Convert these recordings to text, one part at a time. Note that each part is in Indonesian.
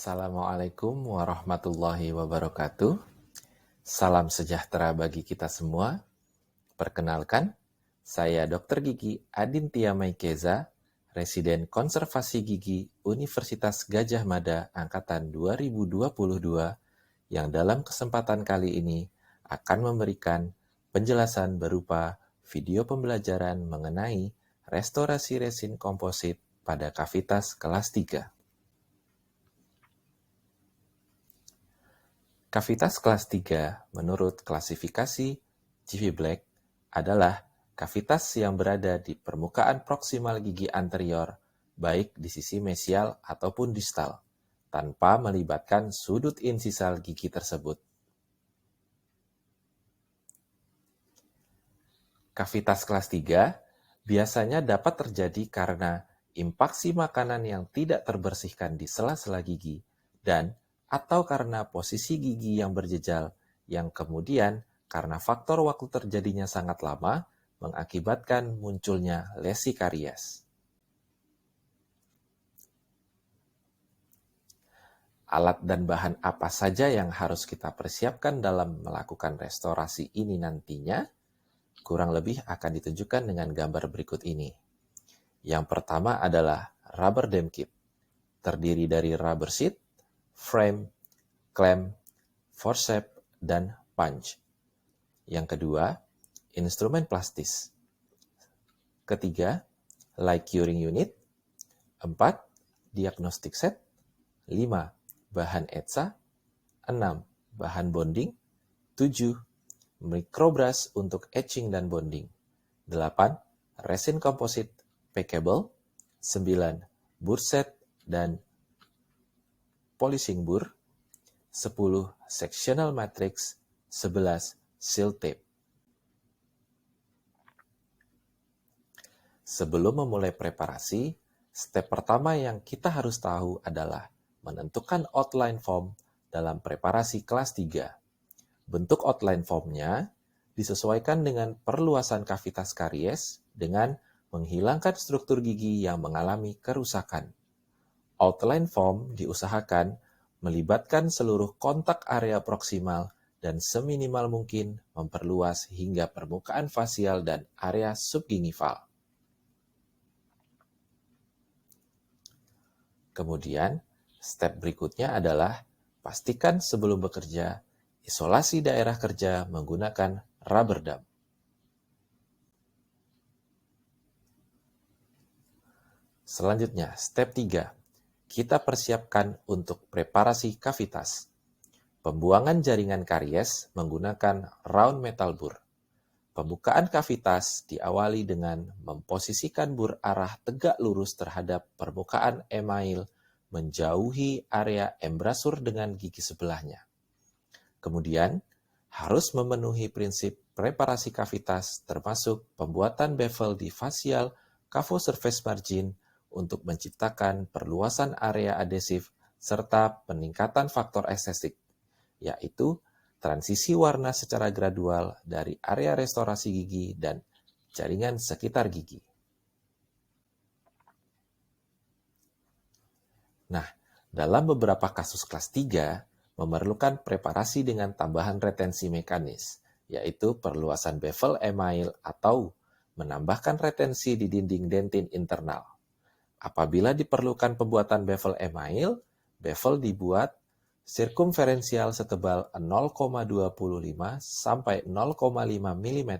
Assalamualaikum warahmatullahi wabarakatuh. Salam sejahtera bagi kita semua. Perkenalkan, saya Dr. Gigi Adintia Maikeza, Residen Konservasi Gigi Universitas Gadjah Mada Angkatan 2022, yang dalam kesempatan kali ini akan memberikan penjelasan berupa video pembelajaran mengenai restorasi resin komposit pada kavitas kelas 3. Kavitas kelas 3 menurut klasifikasi GV Black adalah kavitas yang berada di permukaan proksimal gigi anterior, baik di sisi mesial ataupun distal, tanpa melibatkan sudut insisal gigi tersebut. Kavitas kelas 3 biasanya dapat terjadi karena impaksi makanan yang tidak terbersihkan di sela-sela gigi dan atau karena posisi gigi yang berjejal, yang kemudian karena faktor waktu terjadinya sangat lama, mengakibatkan munculnya lesi karies. Alat dan bahan apa saja yang harus kita persiapkan dalam melakukan restorasi ini nantinya, kurang lebih akan ditunjukkan dengan gambar berikut ini. Yang pertama adalah rubber dam kit, terdiri dari rubber sheet, frame, clamp, forceps, dan punch. Yang kedua, instrumen plastis. Ketiga, light curing unit. 4, diagnostic set. 5, bahan etsa. 6, bahan bonding. 7, microbrush untuk etching dan bonding. 8, resin komposit packable. 9, bur set dan polishing bur. 10, sectional matrix. 11, seal tape. Sebelum memulai preparasi, step pertama yang kita harus tahu adalah menentukan outline form dalam preparasi kelas 3. Bentuk outline formnya disesuaikan dengan perluasan kavitas karies dengan menghilangkan struktur gigi yang mengalami kerusakan. Outline form diusahakan melibatkan seluruh kontak area proksimal dan seminimal mungkin memperluas hingga permukaan fasial dan area subgingival. Kemudian, step berikutnya adalah pastikan sebelum bekerja, isolasi daerah kerja menggunakan rubber dam. Selanjutnya, step 3. Kita persiapkan untuk preparasi kavitas. Pembuangan jaringan karies menggunakan round metal bur. Pembukaan kavitas diawali dengan memposisikan bur arah tegak lurus terhadap permukaan email menjauhi area embrasur dengan gigi sebelahnya. Kemudian, harus memenuhi prinsip preparasi kavitas termasuk pembuatan bevel di facial cavo surface margin untuk menciptakan perluasan area adesif serta peningkatan faktor estetik, yaitu transisi warna secara gradual dari area restorasi gigi dan jaringan sekitar gigi. Nah, dalam beberapa kasus kelas 3, memerlukan preparasi dengan tambahan retensi mekanis, yaitu perluasan bevel email atau menambahkan retensi di dinding dentin internal. Apabila diperlukan pembuatan bevel email, bevel dibuat sirkumferensial setebal 0,25 sampai 0,5 mm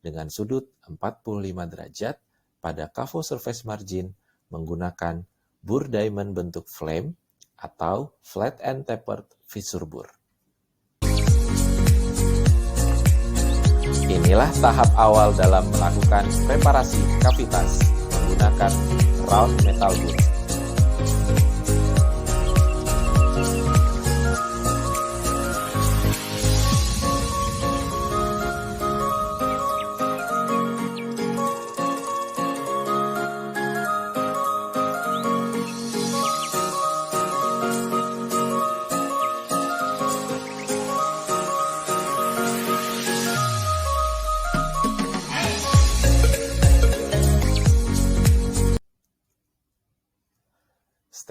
dengan sudut 45 derajat pada cavo surface margin menggunakan bur diamond bentuk flame atau flat and tapered fissure bur. Inilah tahap awal dalam melakukan preparasi kavitas menggunakan round metal bur.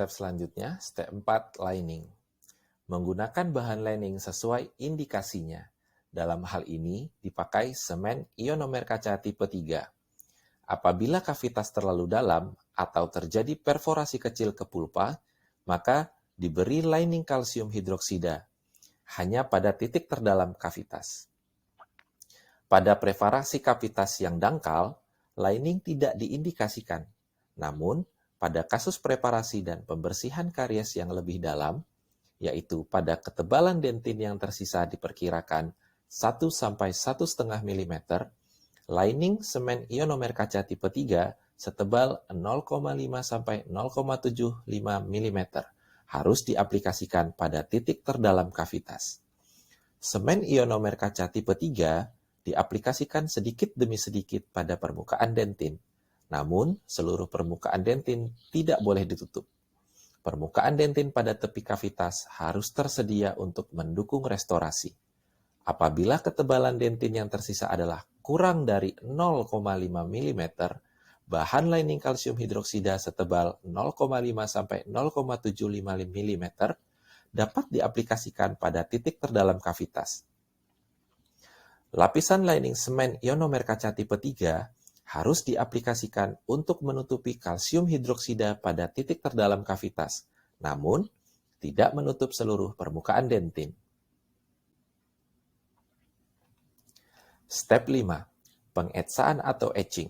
Step selanjutnya, step 4, lining. Menggunakan bahan lining sesuai indikasinya. Dalam hal ini dipakai semen ionomer kaca tipe 3. Apabila kavitas terlalu dalam atau terjadi perforasi kecil ke pulpa, maka diberi lining kalsium hidroksida hanya pada titik terdalam kavitas. Pada preparasi kavitas yang dangkal, lining tidak diindikasikan. Namun, pada kasus preparasi dan pembersihan karies yang lebih dalam, yaitu pada ketebalan dentin yang tersisa diperkirakan 1–1,5 mm, lining semen ionomer kaca tipe 3 setebal 0,5–0,75 mm harus diaplikasikan pada titik terdalam kavitas. Semen ionomer kaca tipe 3 diaplikasikan sedikit demi sedikit pada permukaan dentin, namun seluruh permukaan dentin tidak boleh ditutup. Permukaan dentin pada tepi kavitas harus tersedia untuk mendukung restorasi. Apabila ketebalan dentin yang tersisa adalah kurang dari 0,5 mm, bahan lining kalsium hidroksida setebal 0,5–0,75 mm dapat diaplikasikan pada titik terdalam kavitas. Lapisan lining semen ionomer kaca tipe 3 harus diaplikasikan untuk menutupi kalsium hidroksida pada titik terdalam kavitas, namun tidak menutup seluruh permukaan dentin. Step 5. Pengetsaan atau etching.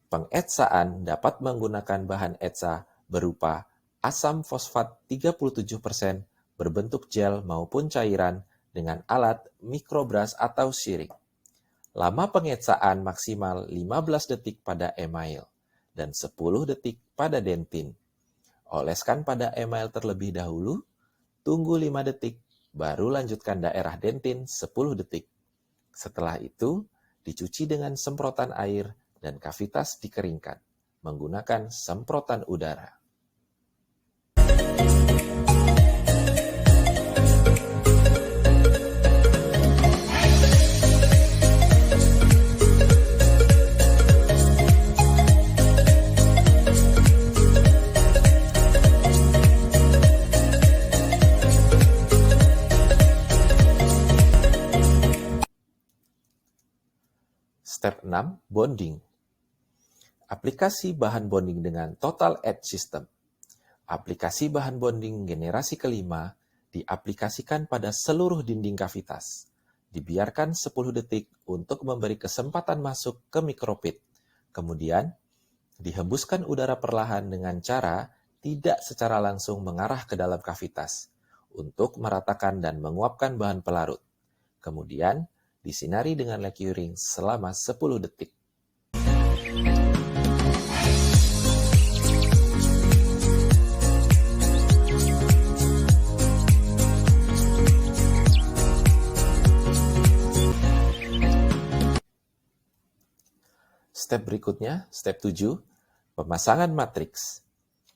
Pengetsaan dapat menggunakan bahan etsa berupa asam fosfat 37% berbentuk gel maupun cairan dengan alat mikrobrush atau sirik. Lama pengetsaan maksimal 15 detik pada email dan 10 detik pada dentin. Oleskan pada email terlebih dahulu, tunggu 5 detik, baru lanjutkan daerah dentin 10 detik. Setelah itu, dicuci dengan semprotan air dan kavitas dikeringkan menggunakan semprotan udara. Step 6. Bonding. Aplikasi bahan bonding dengan Total Edge System. Aplikasi bahan bonding generasi kelima diaplikasikan pada seluruh dinding kavitas. Dibiarkan 10 detik untuk memberi kesempatan masuk ke mikropit. Kemudian, dihembuskan udara perlahan dengan cara tidak secara langsung mengarah ke dalam kavitas untuk meratakan dan menguapkan bahan pelarut. Kemudian, disinari dengan lekuring selama 10 detik. Step berikutnya, step 7, pemasangan matriks.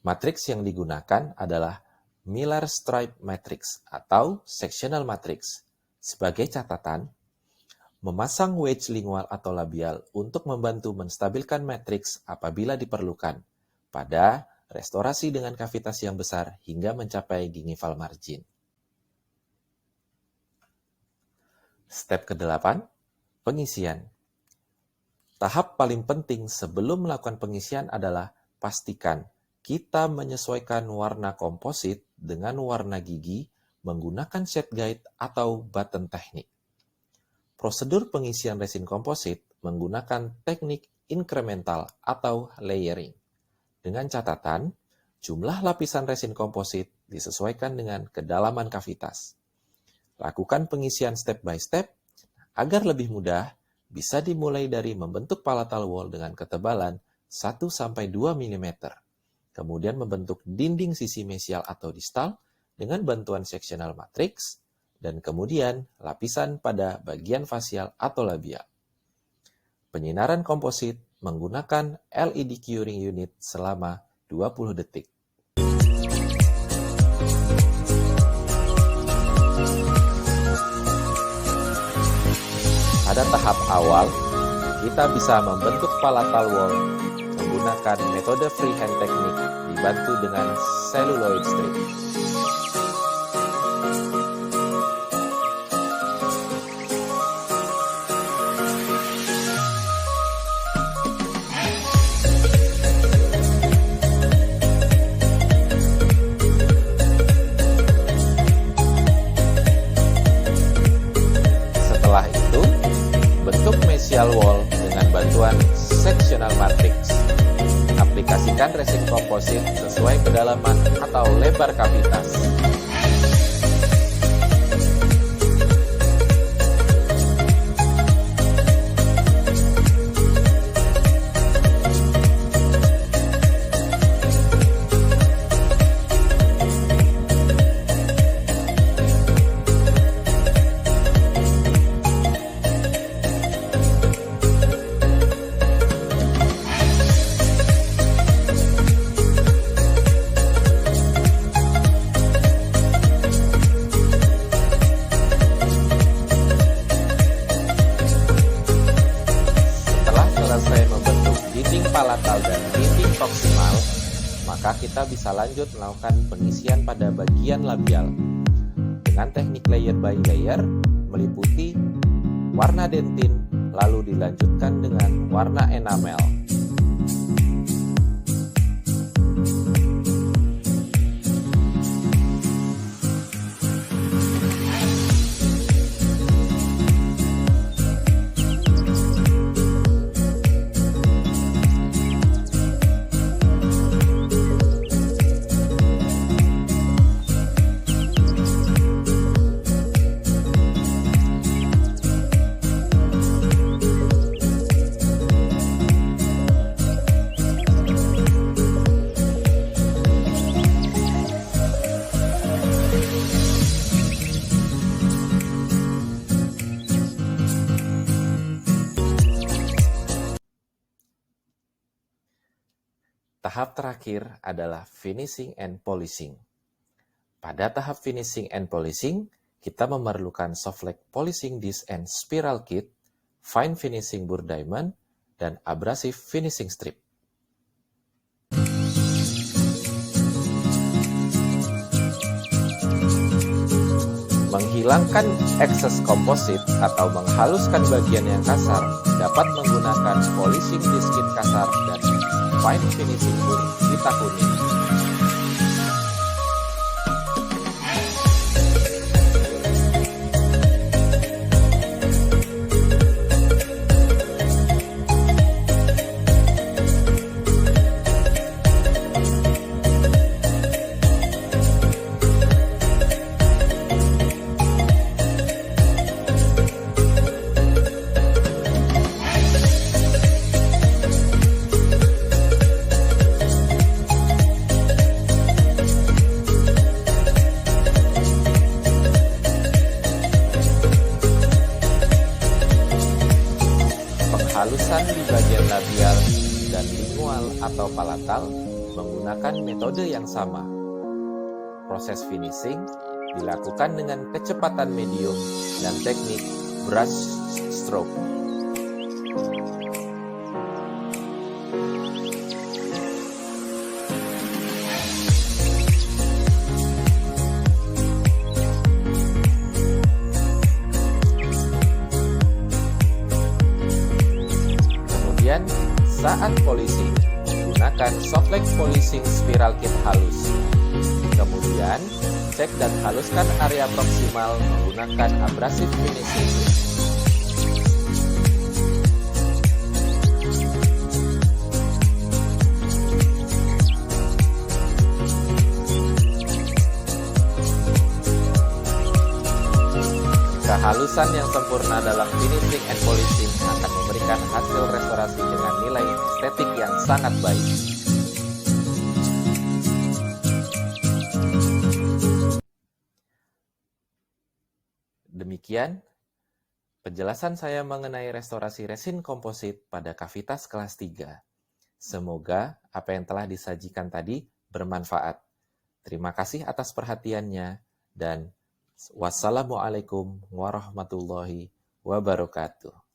Matriks yang digunakan adalah Miller Stripe Matrix atau Sectional Matrix. Sebagai catatan, memasang wedge lingual atau labial untuk membantu menstabilkan matriks apabila diperlukan pada restorasi dengan kavitas yang besar hingga mencapai gingival margin. Step ke-8, pengisian. Tahap paling penting sebelum melakukan pengisian adalah pastikan kita menyesuaikan warna komposit dengan warna gigi menggunakan shade guide atau button teknik. Prosedur pengisian resin komposit menggunakan teknik incremental atau layering. Dengan catatan, jumlah lapisan resin komposit disesuaikan dengan kedalaman kavitas. Lakukan pengisian step by step agar lebih mudah, bisa dimulai dari membentuk palatal wall dengan ketebalan 1–2 mm. Kemudian membentuk dinding sisi mesial atau distal dengan bantuan sectional matrix, dan kemudian lapisan pada bagian fasial atau labial. Penyinaran komposit menggunakan LED curing unit selama 20 detik. Pada tahap awal, kita bisa membentuk palatal wall menggunakan metode freehand teknik di dibantu dengan celluloid strip. Setelah itu, bentuk mesial wall dengan bantuan sectional matrix. Aplikasikan resin komposit sesuai kedalaman atau lebar kavitas. Selesai membentuk dinding palatal dan dinding proksimal, maka kita bisa lanjut melakukan pengisian pada bagian labial dengan teknik layer by layer, meliputi warna dentin, lalu dilanjutkan dengan warna enamel. Tahap terakhir adalah finishing and polishing. Pada tahap finishing and polishing, kita memerlukan softlock polishing disc and spiral kit, fine finishing burr diamond, dan abrasive finishing strip. Menghilangkan excess komposit atau menghaluskan bagian yang kasar dapat menggunakan polishing disc kit kasar dan fine finishing burr pita kuning. Halusan di bagian labial dan lingual atau palatal menggunakan metode yang sama. Proses finishing dilakukan dengan kecepatan medium dan teknik brush stroke. Saat polishing, gunakan softlock polishing spiral kit halus. Kemudian, cek dan haluskan area proksimal menggunakan abrasive finishing. Kehalusan yang sempurna dalam finishing and polishing akan memberikan hasil restorasi dengan nilai estetik yang sangat baik. Demikian penjelasan saya mengenai restorasi resin komposit pada kavitas kelas 3. Semoga apa yang telah disajikan tadi bermanfaat. Terima kasih atas perhatiannya dan wassalamualaikum warahmatullahi wabarakatuh.